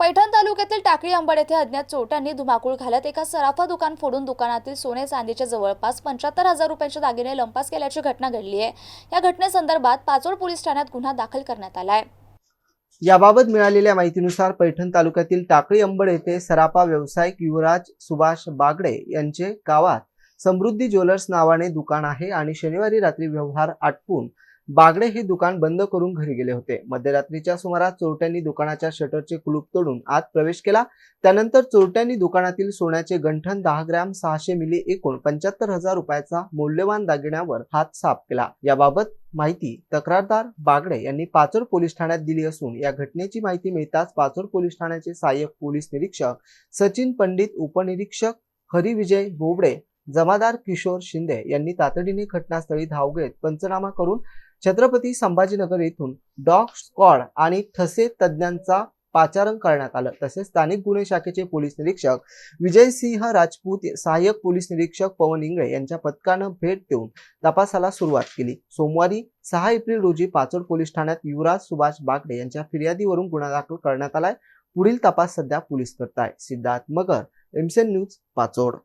पैठण तालुक्यातील टाकळी अंबड येथे अज्ञात चोरट्यांनी धुमाकूळ घालत एका सराफा दुकान फोडून दुकानातील सोने चांदीचे जवळपास 75,000 रुपयांचे दागिने लंपास केल्याची घटना घडली आहे। या घटनेसंदर्भात पाचोड पोलीस ठाण्यात गुन्हा दाखल करण्यात आला आहे। याबाबत मिळालेल्या माहितीनुसार पैठण तालुक्यातील टाकळी अंबड येथे सराफा व्यावसायिक युवराज सुभाष बागडे यांचे गावात समृद्धी ज्वेलर्स नावाने दुकान आहे आणि शनिवारी रात्री व्यवहार आटपून बागडे हे दुकान बंद करून घरी गेले होते। मध्यरात्रीच्या सुमारास चोरट्यांनी दुकानाच्या शटरचे कुलूप तोडून आत प्रवेश केला। त्यानंतर चोरट्यांनी दुकानातील सोन्याचे गंठण 10 ग्रॅम 600 मिली एकूण 75,000 रुपयाचा मौल्यवान दागिन्यावर हात साफ केला। याबाबत माहिती तक्रारदार बागडे यांनी पाचोड पोलीस ठाण्यात दिली असून या घटनेची माहिती मिळताच पाचोड पोलीस ठाण्याचे सहाय्यक पोलीस निरीक्षक सचिन पंडित, उपनिरीक्षक हरिविजय बोबडे, जमादार किशोर शिंदे यांनी तातडीने घटनास्थळी धाव घेत पंचनामा करून छत्रपती संभाजीनगर येथून डॉग स्क्वॉड आणि ठसे तज्ञांचा पाचारण करण्यात आलं। तसेच स्थानिक गुन्हे शाखेचे पोलीस निरीक्षक विजयसिंह राजपूत, सहाय्यक पोलीस निरीक्षक पवन इंगळे यांच्या पथकानं भेट देऊन तपासाला सुरुवात केली। सोमवारी 6 एप्रिल रोजी पाचोड पोलीस ठाण्यात युवराज सुभाष बागडे यांच्या फिर्यादीवरून गुन्हा दाखल करण्यात आलाय। पुढील तपास सध्या पोलीस करतायत। सिद्धार्थ मगर, एमसीएन न्यूज, पाचोड।